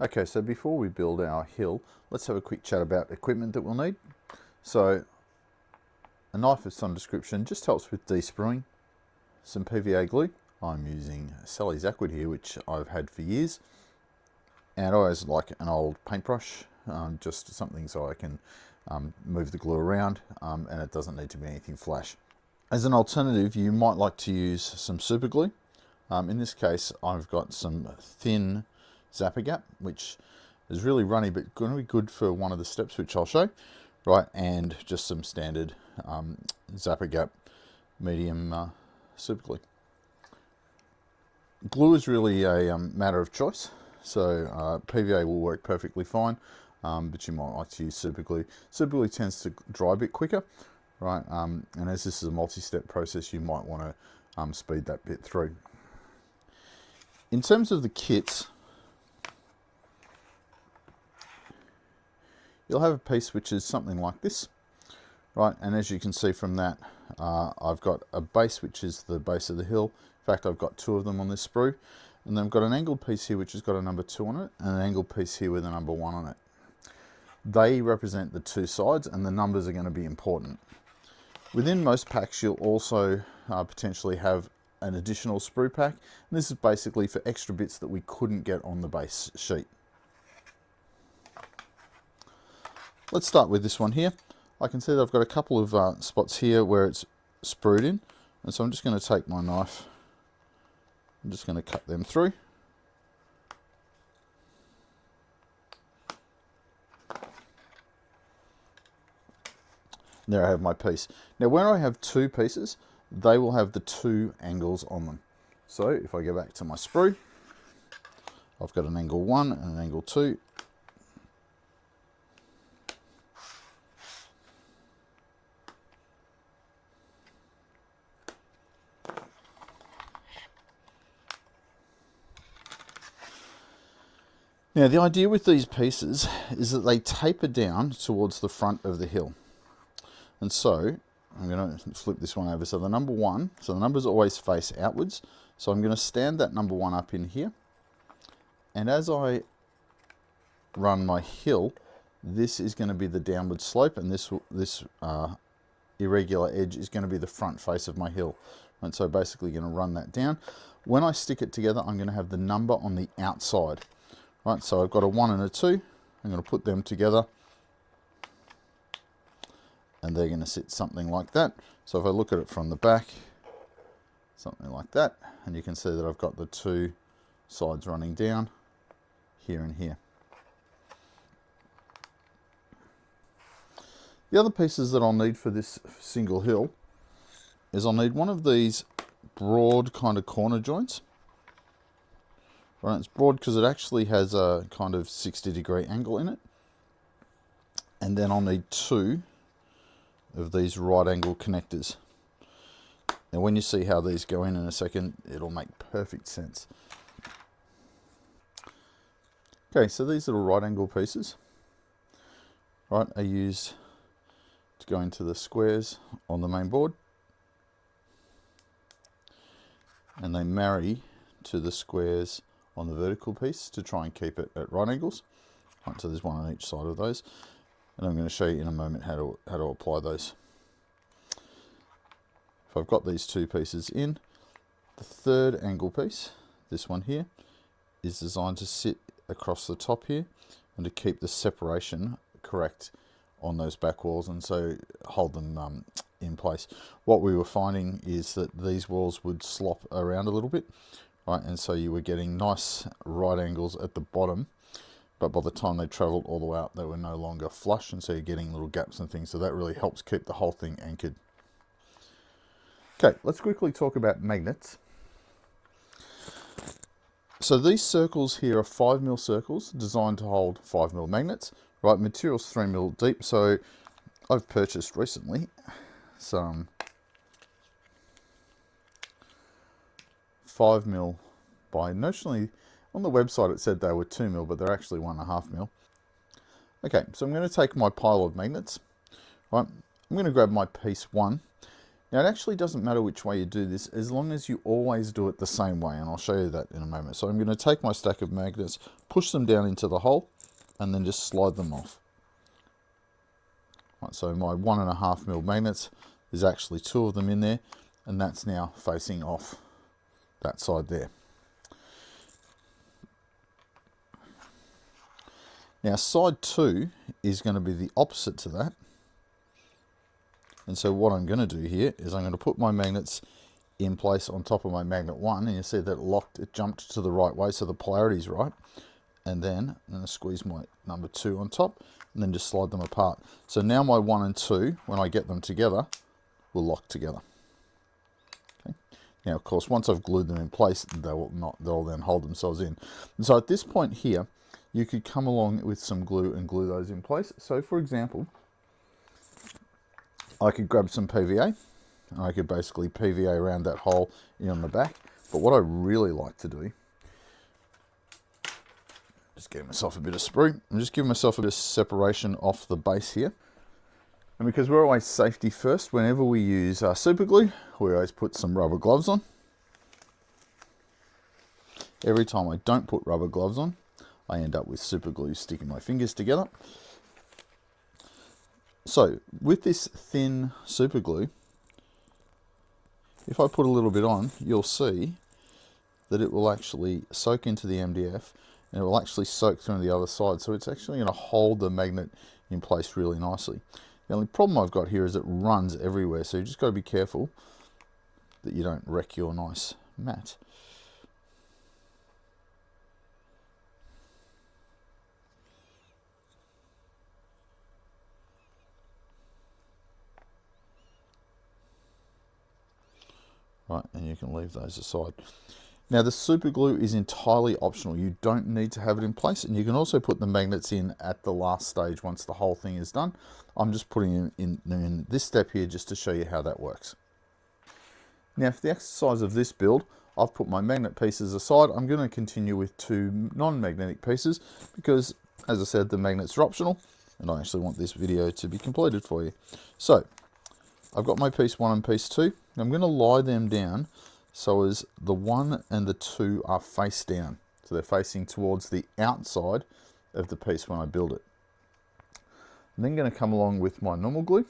Okay, so before we build our hill, let's have a quick chat about equipment that we'll need. So a knife of some description just helps with de-spruing. Some PVA glue. I'm using Sally's Aquid here, which I've had for years. And I always like an old paintbrush, just something so I can move the glue around, and it doesn't need to be anything flash. As an alternative, you might like to use some super glue. In this case, I've got some thin Zapper Gap, which is really runny but going to be good for one of the steps, which I'll show, right? And just some standard Zapper Gap medium super glue. Glue is really a matter of choice, so PVA will work perfectly fine, but you might like to use super glue. Super glue tends to dry a bit quicker, right? And as this is a multi-step process, you might want to speed that bit through. In terms of the kits, you'll have a piece which is something like this, right? And as you can see from that, I've got a base which is the base of the hill. In fact, I've got two of them on this sprue, and then I've got an angled piece here which has got a number 2 on it, and an angled piece here with a number 1 on it. They represent the two sides, and the numbers are going to be important. Within most packs, you'll also potentially have an additional sprue pack, and this is basically for extra bits that we couldn't get on the base sheet. Let's start with this one here. I can see that I've got a couple of spots here where it's sprued in, and so I'm just going to take my knife, I'm just going to cut them through. There I have my piece. Now when I have two pieces, they will have the two angles on them. So if I go back to my sprue, I've got an angle 1 and an angle 2. Now the idea with these pieces is that they taper down towards the front of the hill. And so I'm going to flip this one over. So the number 1, so the numbers always face outwards. So I'm going to stand that number 1 up in here. And as I run my hill, this is going to be the downward slope, and this irregular edge is going to be the front face of my hill. And so basically going to run that down. When I stick it together, I'm going to have the number on the outside. Right, so I've got a 1 and a 2. I'm going to put them together, and they're going to sit something like that. So if I look at it from the back, something like that, and you can see that I've got the two sides running down here and here. The other pieces that I'll need for this single hill is I'll need one of these broad kind of corner joints. Right, it's broad because it actually has a kind of 60-degree angle in it. And then I'll need 2 of these right angle connectors. Now when you see how these go in a second, it'll make perfect sense. Okay, so these little right angle pieces, right, are used to go into the squares on the main board. And they marry to the squares on the vertical piece to try and keep it at right angles. Right, so there's one on each side of those, and I'm going to show you in a moment how to apply those. If I've got these two pieces in, the third angle piece, this one here, is designed to sit across the top here and to keep the separation correct on those back walls, and so hold them in place. What we were finding is that these walls would slop around a little bit, right, and so you were getting nice right angles at the bottom, but by the time they travelled all the way up, they were no longer flush, and so you're getting little gaps and things, so that really helps keep the whole thing anchored. Okay, let's quickly talk about magnets. So these circles here are 5mm circles designed to hold 5mm magnets, right? Material's 3mm deep, so I've purchased recently some 5mm by, notionally on the website it said they were 2mm, but they're actually 1.5mm. Okay, so I'm going to take my pile of magnets, right? I'm going to grab my piece 1, Now it actually doesn't matter which way you do this as long as you always do it the same way, and I'll show you that in a moment. So I'm going to take my stack of magnets, push them down into the hole and then just slide them off. Right, so my 1.5mm magnets, there's actually 2 of them in there, and that's now facing off that side there. Now side 2 is going to be the opposite to that. And so what I'm going to do here is I'm going to put my magnets in place on top of my magnet 1, and you see that it jumped to the right way, so the polarity is right. And then I'm going to squeeze my number 2 on top and then just slide them apart. So now my 1 and 2, when I get them together, will lock together. Okay. Now of course once I've glued them in place, they'll then hold themselves in. And so at this point here, you could come along with some glue and glue those in place. So for example, I could grab some PVA and I could basically PVA around that hole in on the back. But what I really like to do, just give myself a bit of sprue. I'm just giving myself a bit of separation off the base here. And because we're always safety first, whenever we use super glue, we always put some rubber gloves on. Every time I don't put rubber gloves on, I end up with super glue sticking my fingers together. So with this thin super glue, if I put a little bit on, you'll see that it will actually soak into the MDF and it will actually soak through on the other side. So it's actually going to hold the magnet in place really nicely. The only problem I've got here is it runs everywhere. So you just got to be careful that you don't wreck your nice mat. Right, and you can leave those aside. Now the super glue is entirely optional. You don't need to have it in place, and you can also put the magnets in at the last stage once the whole thing is done. I'm just putting in this step here just to show you how that works. Now for the exercise of this build, I've put my magnet pieces aside. I'm going to continue with 2 non-magnetic pieces because, as I said, the magnets are optional and I actually want this video to be completed for you. So I've got my piece 1 and piece 2. I'm going to lie them down so as the 1 and the 2 are face down. So they're facing towards the outside of the piece when I build it. I'm then going to come along with my normal glue,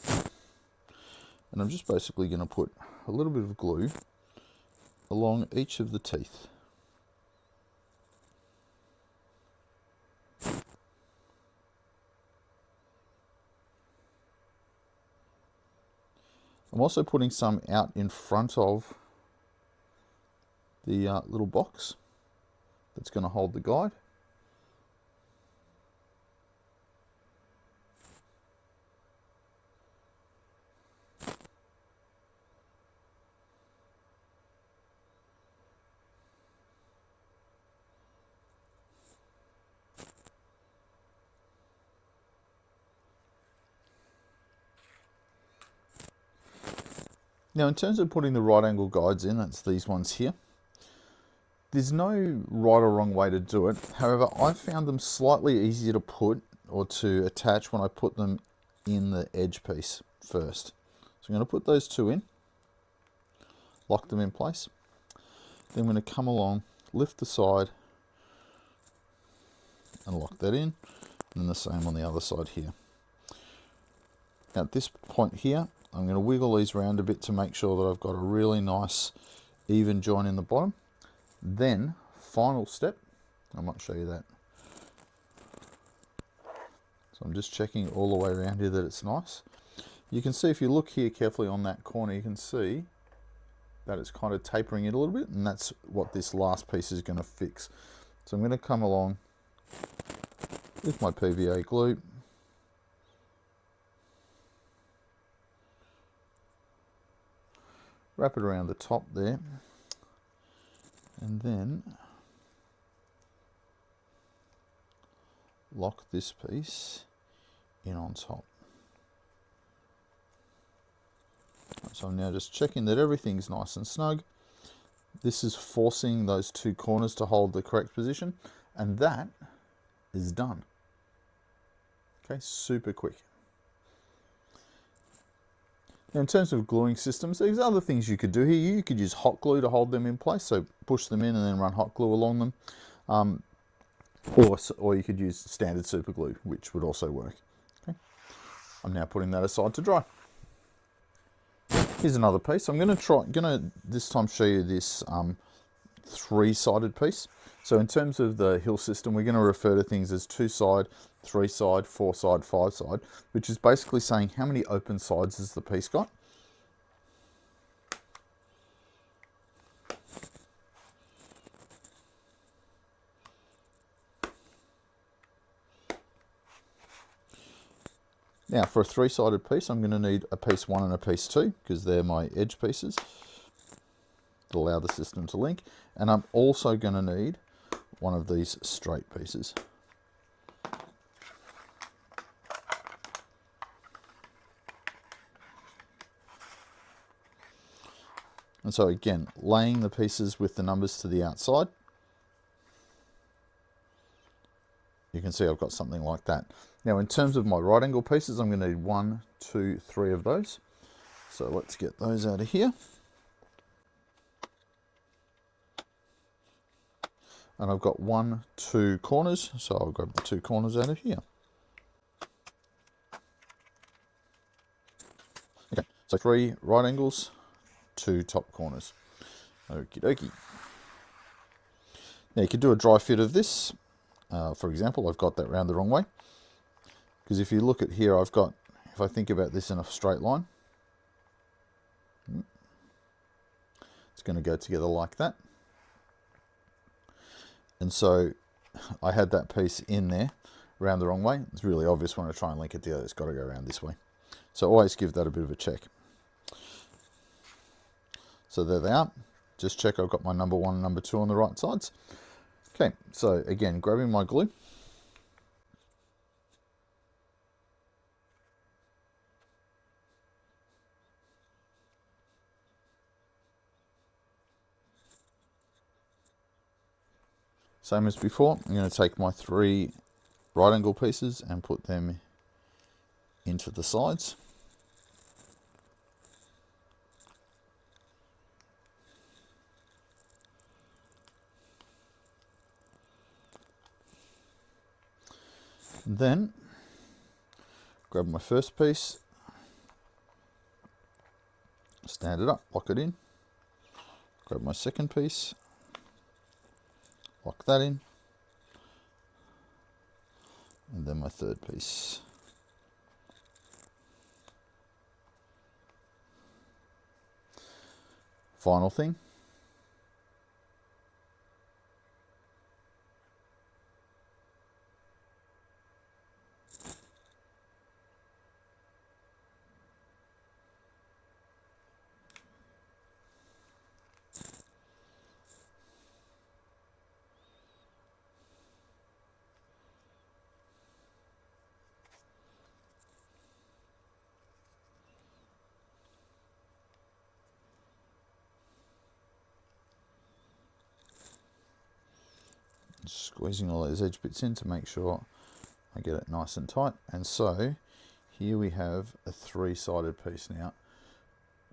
and I'm just basically going to put a little bit of glue along each of the teeth. I'm also putting some out in front of the little box that's going to hold the guide. Now in terms of putting the right angle guides in, that's these ones here. There's no right or wrong way to do it. However, I found them slightly easier to put or to attach when I put them in the edge piece first. So I'm going to put those 2 in, lock them in place. Then I'm going to come along, lift the side and lock that in. And then the same on the other side here. Now at this point here, I'm going to wiggle these around a bit to make sure that I've got a really nice even join in the bottom. Then, final step, I might show you that. So I'm just checking all the way around here that it's nice. You can see if you look here carefully on that corner, you can see that it's kind of tapering it a little bit, and that's what this last piece is going to fix. So I'm going to come along with my PVA glue. Wrap it around the top there, and then lock this piece in on top. So I'm now just checking that everything's nice and snug. This is forcing those 2 corners to hold the correct position, and that is done. Okay, super quick. Now, in terms of gluing systems, there's other things you could do here. You could use hot glue to hold them in place, so push them in and then run hot glue along them. Or you could use standard super glue, which would also work. Okay. I'm now putting that aside to dry. Here's another piece. I'm going to this time show you this three-sided piece. So in terms of the hill system, we're going to refer to things as two-side, three-side, four-side, five-side, which is basically saying how many open sides has the piece got. Now for a three-sided piece, I'm going to need a piece 1 and a piece 2 because they're my edge pieces that allow the system to link. And I'm also going to need one of these straight pieces. And so again, laying the pieces with the numbers to the outside, you can see I've got something like that. Now in terms of my right angle pieces, I'm going to need 1, 2, 3 of those. So let's get those out of here. And I've got 1, 2 corners, so I'll grab the 2 corners out of here. Okay, so 3 right angles, 2 top corners. Okie dokie. Now you could do a dry fit of this. For example, I've got that round the wrong way. Because if you look at here, I've got, if I think about this in a straight line, it's going to go together like that. And so I had that piece in there, around the wrong way. It's really obvious when I try and link it together, it's got to go around this way. So always give that a bit of a check. So there they are. Just check I've got my number 1 and number 2 on the right sides. Okay, so again, grabbing my glue. Same as before, I'm going to take my 3 right angle pieces and put them into the sides. And then grab my first piece, stand it up, lock it in. Grab my second piece, lock that in, and then my third piece. Final thing. Squeezing all those edge bits in to make sure I get it nice and tight. And so here we have a 3-sided piece now.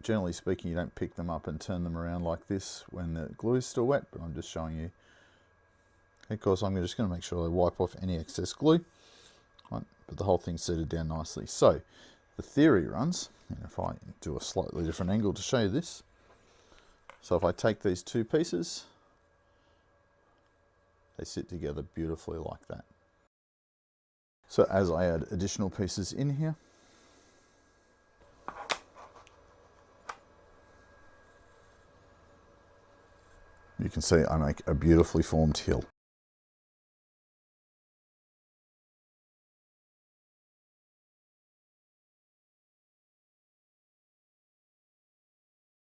Generally speaking, you don't pick them up and turn them around like this when the glue is still wet, but I'm just showing you. Of course, I'm just going to make sure I wipe off any excess glue, right, but the whole thing's seated down nicely. So the theory runs, and if I do a slightly different angle to show you this, so if I take these 2 pieces, they sit together beautifully like that. So as I add additional pieces in here, you can see I make a beautifully formed hill.